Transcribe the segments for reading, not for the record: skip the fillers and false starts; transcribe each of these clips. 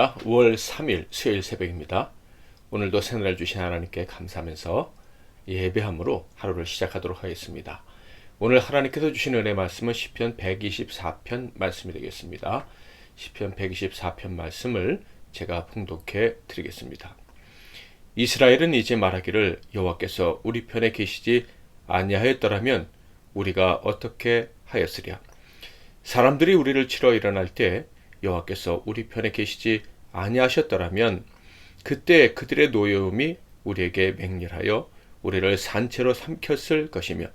안녕하십니까. 5월 3일 수요일 새벽입니다. 오늘도 새날 주신 하나님께 감사하면서 예배함으로 하루를 시작하도록 하겠습니다. 오늘 하나님께서 주신 은혜 말씀은 시편 124편 말씀이 되겠습니다. 시편 124편 말씀을 제가 봉독해 드리겠습니다. 이스라엘은 이제 말하기를 여호와께서 우리 편에 계시지 아니하였더라면 우리가 어떻게 하였으랴. 사람들이 우리를 치러 일어날 때 여호와께서 우리 편에 계시지 아니하셨더라면 그때 그들의 노여움이 우리에게 맹렬하여 우리를 산채로 삼켰을 것이며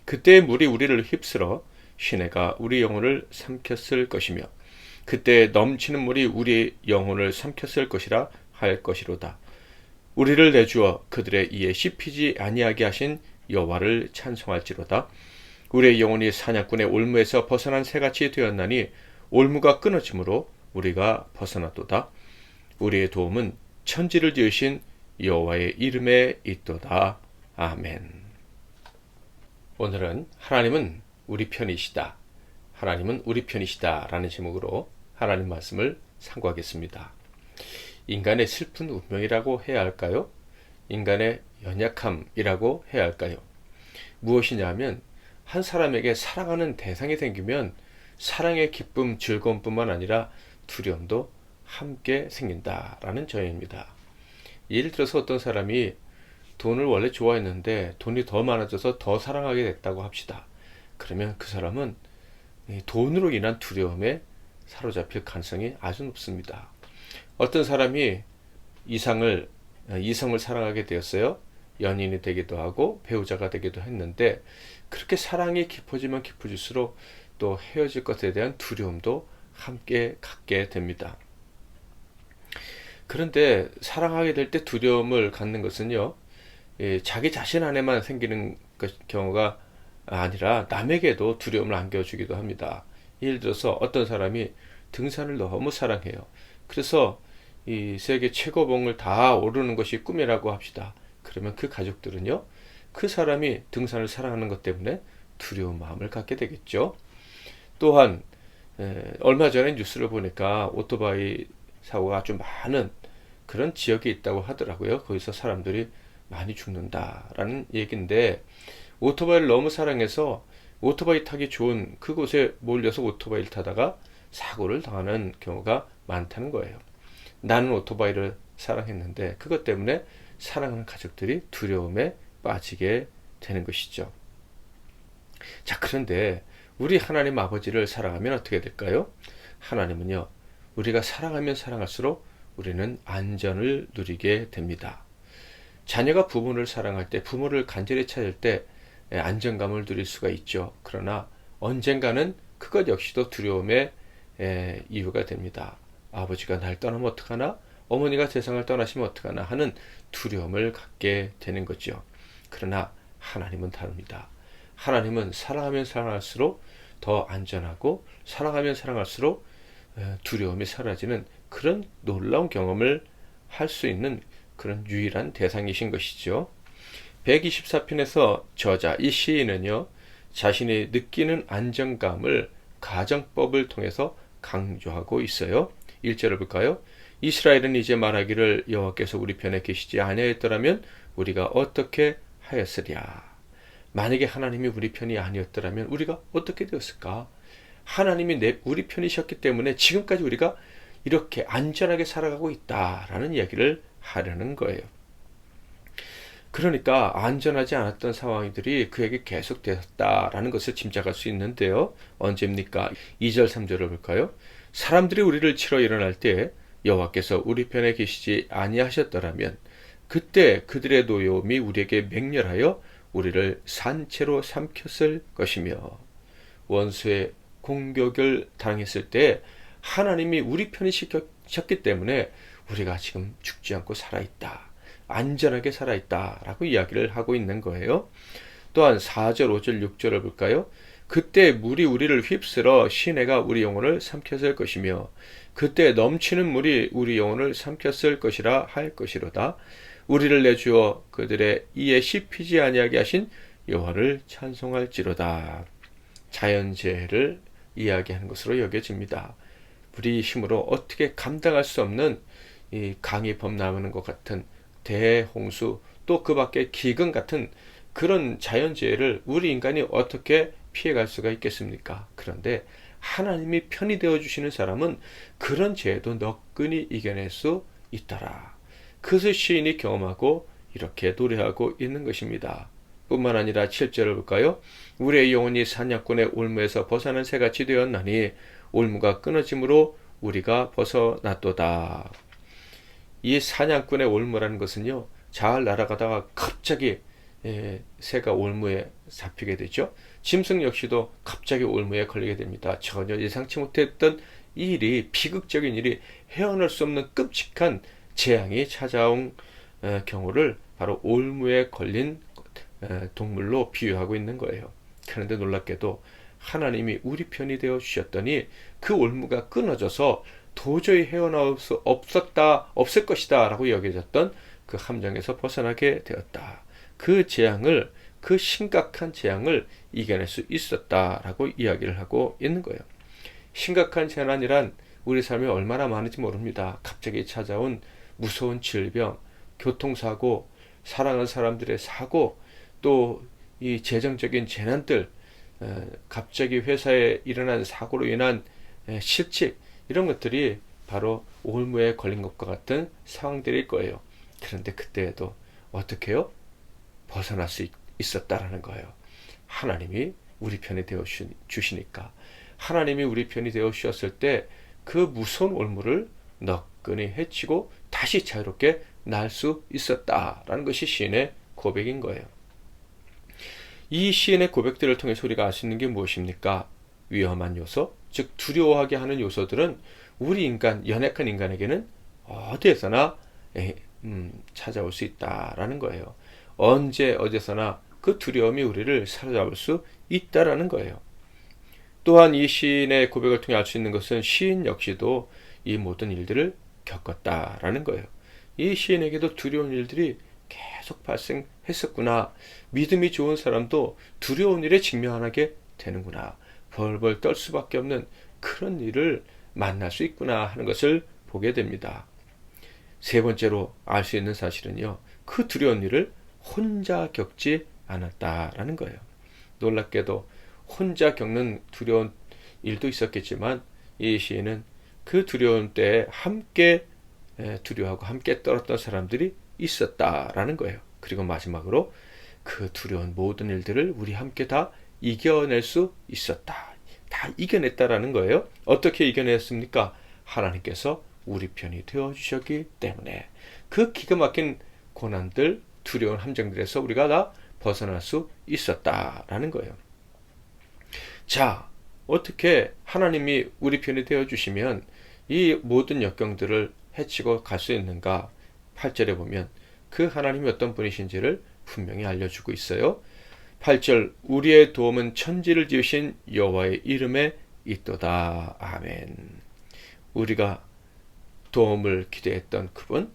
그때 물이 우리를 휩쓸어 시내가 우리 영혼을 삼켰을 것이며 그때 넘치는 물이 우리 영혼을 삼켰을 것이라 할 것이로다. 우리를 내주어 그들의 이에 씹히지 아니하게 하신 여호와를 찬송할지로다. 우리의 영혼이 사냥꾼의 올무에서 벗어난 새같이 되었나니 올무가 끊어짐으로 우리가 벗어났도다. 우리의 도움은 천지를 지으신 여호와의 이름에 있도다. 아멘. 오늘은 하나님은 우리 편이시다. 하나님은 우리 편이시다 라는 제목으로 하나님 말씀을 상고하겠습니다. 인간의 슬픈 운명이라고 해야 할까요? 인간의 연약함이라고 해야 할까요? 무엇이냐 하면 한 사람에게 사랑하는 대상이 생기면 사랑의 기쁨, 즐거움뿐만 아니라 두려움도 함께 생긴다라는 저행입니다. 예를 들어서 어떤 사람이 돈을 원래 좋아했는데 돈이 더 많아져서 더 사랑하게 됐다고 합시다. 그러면 그 사람은 돈으로 인한 두려움에 사로잡힐 가능성이 아주 높습니다. 어떤 사람이 이성을 사랑하게 되었어요. 연인이 되기도 하고 배우자가 되기도 했는데 그렇게 사랑이 깊어지면 깊어질수록 또 헤어질 것에 대한 두려움도 함께 갖게 됩니다. 그런데 사랑하게 될 때 두려움을 갖는 것은요, 자기 자신 안에만 생기는 경우가 아니라 남에게도 두려움을 안겨주기도 합니다. 예를 들어서 어떤 사람이 등산을 너무 사랑해요. 그래서 이 세계 최고봉을 다 오르는 것이 꿈이라고 합시다. 그러면 그 가족들은요, 그 사람이 등산을 사랑하는 것 때문에 두려운 마음을 갖게 되겠죠. 또한 얼마 전에 뉴스를 보니까 오토바이 사고가 아주 많은 그런 지역이 있다고 하더라고요. 거기서 사람들이 많이 죽는다라는 얘기인데 오토바이를 너무 사랑해서 오토바이 타기 좋은 그곳에 몰려서 오토바이를 타다가 사고를 당하는 경우가 많다는 거예요. 나는 오토바이를 사랑했는데 그것 때문에 사랑하는 가족들이 두려움에 빠지게 되는 것이죠. 자, 그런데 우리 하나님 아버지를 사랑하면 어떻게 될까요? 하나님은요, 우리가 사랑하면 사랑할수록 우리는 안전을 누리게 됩니다. 자녀가 부모를 사랑할 때, 부모를 간절히 찾을 때 안정감을 누릴 수가 있죠. 그러나 언젠가는 그것 역시도 두려움의 이유가 됩니다. 아버지가 날 떠나면 어떡하나? 어머니가 세상을 떠나시면 어떡하나? 하는 두려움을 갖게 되는 거죠. 그러나 하나님은 다릅니다. 하나님은 사랑하면 사랑할수록 더 안전하고 사랑하면 사랑할수록 두려움이 사라지는 그런 놀라운 경험을 할 수 있는 그런 유일한 대상이신 것이죠. 124편에서 저자 이 시인은요, 자신이 느끼는 안정감을 가정법을 통해서 강조하고 있어요. 1절을 볼까요? 이스라엘은 이제 말하기를 여호와께서 우리 편에 계시지 아니하였더라면 우리가 어떻게 하였으랴. 만약에 하나님이 우리 편이 아니었더라면 우리가 어떻게 되었을까? 하나님이 우리 편이셨기 때문에 지금까지 우리가 이렇게 안전하게 살아가고 있다라는 이야기를 하려는 거예요. 그러니까 안전하지 않았던 상황들이 그에게 계속되었다라는 것을 짐작할 수 있는데요. 언제입니까? 2절 3절을 볼까요? 사람들이 우리를 치러 일어날 때 여호와께서 우리 편에 계시지 아니하셨더라면 그때 그들의 노여움이 우리에게 맹렬하여 우리를 산채로 삼켰을 것이며, 원수의 공격을 당했을 때 하나님이 우리 편이셨기 때문에 우리가 지금 죽지 않고 살아있다, 안전하게 살아있다 라고 이야기를 하고 있는 거예요. 또한 4절 5절 6절을 볼까요? 그때 물이 우리를 휩쓸어 시내가 우리 영혼을 삼켰을 것이며 그때 넘치는 물이 우리 영혼을 삼켰을 것이라 할 것이로다. 우리를 내주어 그들의 이에 씹히지 아니하게 하신 여호와를 찬송할지로다. 자연재해를 이야기하는 것으로 여겨집니다. 우리 힘으로 어떻게 감당할 수 없는 이 강이 범람하는 것 같은 대홍수, 또 그 밖에 기근 같은 그런 자연재해를 우리 인간이 어떻게 피해갈 수가 있겠습니까? 그런데 하나님이 편히 되어 주시는 사람은 그런 재해도 너끈히 이겨낼 수 있더라. 그것을 시인이 경험하고 이렇게 노래하고 있는 것입니다. 뿐만 아니라 7절을 볼까요? 우리의 영혼이 사냥꾼의 올무에서 벗어난 새같이 되었나니 올무가 끊어짐으로 우리가 벗어났도다. 이 사냥꾼의 올무라는 것은요, 잘 날아가다가 갑자기 새가 올무에 잡히게 되죠. 짐승 역시도 갑자기 올무에 걸리게 됩니다. 전혀 예상치 못했던 일이, 비극적인 일이, 헤어날 수 없는 끔찍한 재앙이 찾아온 경우를 바로 올무에 걸린 동물로 비유하고 있는 거예요. 그런데 놀랍게도 하나님이 우리 편이 되어 주셨더니 그 올무가 끊어져서 도저히 헤어나올 수 없을 것이다 라고 여겨졌던 그 함정에서 벗어나게 되었다. 그 재앙을, 그 심각한 재앙을 이겨낼 수 있었다라고 이야기를 하고 있는 거예요. 심각한 재난이란 우리 삶에 얼마나 많은지 모릅니다. 갑자기 찾아온 무서운 질병, 교통사고, 사랑하는 사람들의 사고, 또 이 재정적인 재난들, 갑자기 회사에 일어난 사고로 인한 실직, 이런 것들이 바로 올무에 걸린 것과 같은 상황들일 거예요. 그런데 그때에도 어떻게 해요? 벗어날 수 있었다라는 거예요. 하나님이 우리 편이 되어 주시니까. 하나님이 우리 편이 되어 주셨을 때 그 무서운 올무를 너끈히 헤치고 다시 자유롭게 날 수 있었다라는 것이 시인의 고백인 거예요. 이 시인의 고백들을 통해서 우리가 알 수 있는 게 무엇입니까? 위험한 요소, 즉 두려워하게 하는 요소들은 우리 인간, 연약한 인간에게는 어디에서나 찾아올 수 있다라는 거예요. 언제 어디서나 그 두려움이 우리를 사로잡을 수 있다라는 거예요. 또한 이 시인의 고백을 통해 알 수 있는 것은 시인 역시도 이 모든 일들을 겪었다라는 거예요. 이 시인에게도 두려운 일들이 계속 발생했었구나. 믿음이 좋은 사람도 두려운 일에 직면하게 되는구나. 벌벌 떨 수밖에 없는 그런 일을 만날 수 있구나 하는 것을 보게 됩니다. 세 번째로 알 수 있는 사실은요, 그 두려운 일을 혼자 겪지 않았다라는 거예요. 놀랍게도 혼자 겪는 두려운 일도 있었겠지만 이 시인은 그 두려움 때에 함께 두려워하고 함께 떨었던 사람들이 있었다라는 거예요. 그리고 마지막으로 그 두려운 모든 일들을 우리 함께 다 이겨낼 수 있었다. 다 이겨냈다라는 거예요. 어떻게 이겨냈습니까? 하나님께서 우리 편이 되어주셨기 때문에 그 기가 막힌 고난들, 두려운 함정들에서 우리가 다 벗어날 수 있었다라는 거예요. 자, 어떻게 하나님이 우리 편이 되어주시면 이 모든 역경들을 헤치고 갈 수 있는가? 8절에 보면 그 하나님이 어떤 분이신지를 분명히 알려주고 있어요. 8절, 우리의 도움은 천지를 지으신 여호와의 이름에 있도다. 아멘. 우리가 도움을 기대했던 그분,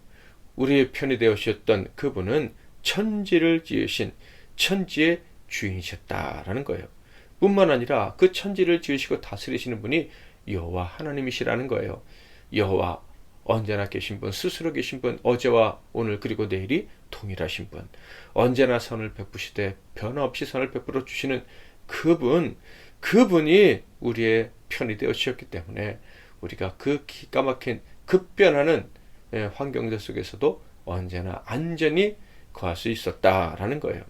우리의 편이 되어주셨던 그분은 천지를 지으신 천지의 주인이셨다라는 거예요. 뿐만 아니라 그 천지를 지으시고 다스리시는 분이 여호와 하나님이시라는 거예요. 여호와, 언제나 계신 분, 스스로 계신 분, 어제와 오늘 그리고 내일이 동일하신 분, 언제나 선을 베푸시되 변함없이 선을 베풀어 주시는 그분이 우리의 편이 되어 주셨기 때문에 우리가 그 기가 막힌 급변하는 환경들 속에서도 언제나 안전히 거할 수 있었다라는 거예요.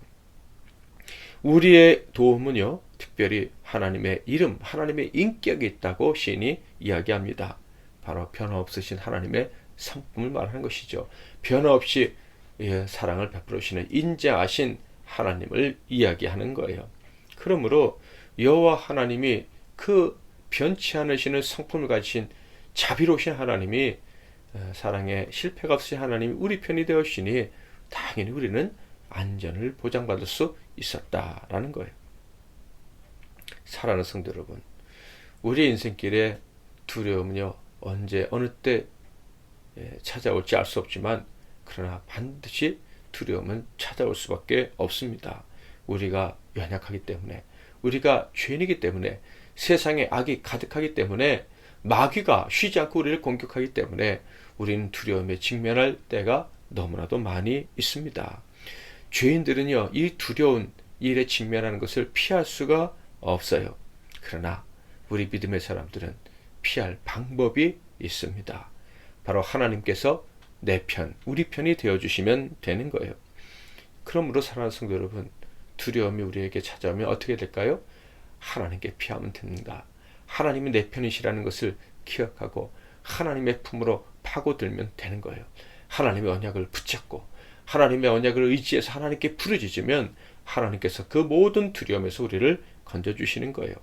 우리의 도움은요, 특별히 하나님의 이름, 하나님의 인격이 있다고 시인이 이야기합니다. 바로 변화없으신 하나님의 성품을 말하는 것이죠. 변화없이 사랑을 베풀어 주시는 인자하신 하나님을 이야기하는 거예요. 그러므로 여호와 하나님이 그 변치 않으시는 성품을 가지신 자비로우신 하나님이, 사랑의 실패가 없으신 하나님이 우리 편이 되었으니 당연히 우리는 안전을 보장받을 수 있었다라는 거예요. 사랑하는 성도 여러분, 우리 인생길에 두려움은요, 언제 어느 때 찾아올지 알 수 없지만 그러나 반드시 두려움은 찾아올 수밖에 없습니다. 우리가 연약하기 때문에, 우리가 죄인이기 때문에, 세상에 악이 가득하기 때문에 마귀가 쉬지 않고 우리를 공격하기 때문에 우리는 두려움에 직면할 때가 너무나도 많이 있습니다. 죄인들은요, 이 두려운 일에 직면하는 것을 피할 수가 없어요. 그러나 우리 믿음의 사람들은 피할 방법이 있습니다. 바로 하나님께서 내 편, 우리 편이 되어주시면 되는 거예요. 그러므로 사랑하는 성도 여러분, 두려움이 우리에게 찾아오면 어떻게 될까요? 하나님께 피하면 됩니다. 하나님이 내 편이시라는 것을 기억하고 하나님의 품으로 파고들면 되는 거예요. 하나님의 언약을 붙잡고 하나님의 언약을 의지해서 하나님께 부르짖으면 하나님께서 그 모든 두려움에서 우리를 건져주시는 거예요.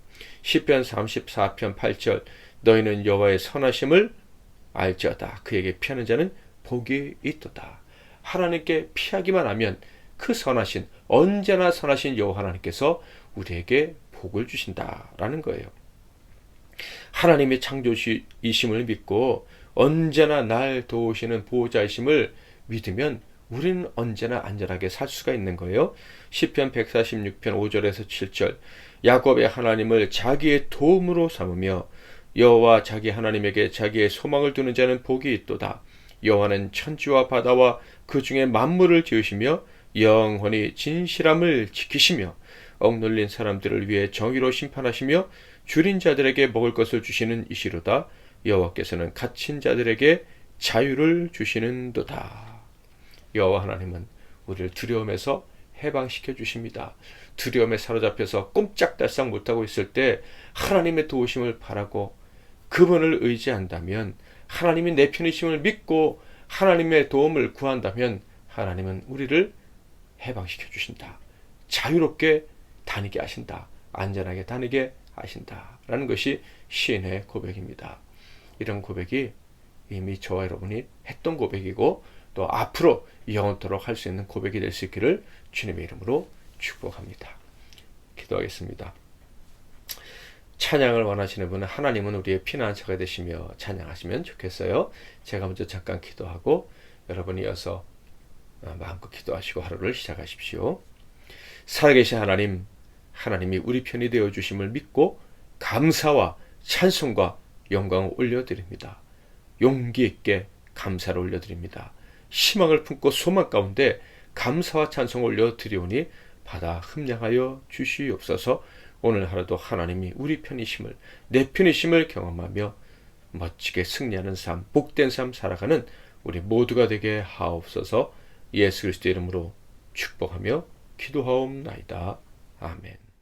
시편 34편 8절 너희는 여호와의 선하심을 알지어다. 그에게 피하는 자는 복이 있도다. 하나님께 피하기만 하면 그 선하신, 언제나 선하신 여호와 하나님께서 우리에게 복을 주신다라는 거예요. 하나님의 창조이심을 믿고 언제나 날 도우시는 보호자이심을 믿으면 우리는 언제나 안전하게 살 수가 있는 거예요. 시편 146편 5절에서 7절 야곱의 하나님을 자기의 도움으로 삼으며 여호와 자기 하나님에게 자기의 소망을 두는 자는 복이 있도다. 여호와는 천지와 바다와 그 중에 만물을 지으시며 영원히 진실함을 지키시며 억눌린 사람들을 위해 정의로 심판하시며 줄인 자들에게 먹을 것을 주시는 이시로다. 여호와께서는 갇힌 자들에게 자유를 주시는도다. 여호와 하나님은 우리를 두려움에서 해방시켜 주십니다. 두려움에 사로잡혀서 꼼짝달싹 못하고 있을 때 하나님의 도우심을 바라고 그분을 의지한다면, 하나님이 내 편이심을 믿고 하나님의 도움을 구한다면 하나님은 우리를 해방시켜 주신다. 자유롭게 다니게 하신다. 안전하게 다니게 하신다. 라는 것이 시인의 고백입니다. 이런 고백이 이미 저와 여러분이 했던 고백이고 또 앞으로 영원토록 할 수 있는 고백이 될 수 있기를 주님의 이름으로 축복합니다. 기도하겠습니다. 찬양을 원하시는 분은 하나님은 우리의 피난처가 되시며 찬양하시면 좋겠어요. 제가 먼저 잠깐 기도하고 여러분이 이어서 마음껏 기도하시고 하루를 시작하십시오. 살아계신 하나님, 하나님이 우리 편이 되어주심을 믿고 감사와 찬송과 영광을 올려드립니다. 용기 있게 감사를 올려드립니다. 희망을 품고 소망 가운데 감사와 찬송을 올려드리오니 받아 흠량하여 주시옵소서. 오늘 하루도 하나님이 우리 편이심을, 내 편이심을 경험하며 멋지게 승리하는 삶, 복된 삶 살아가는 우리 모두가 되게 하옵소서. 예수 그리스도의 이름으로 축복하며 기도하옵나이다. 아멘.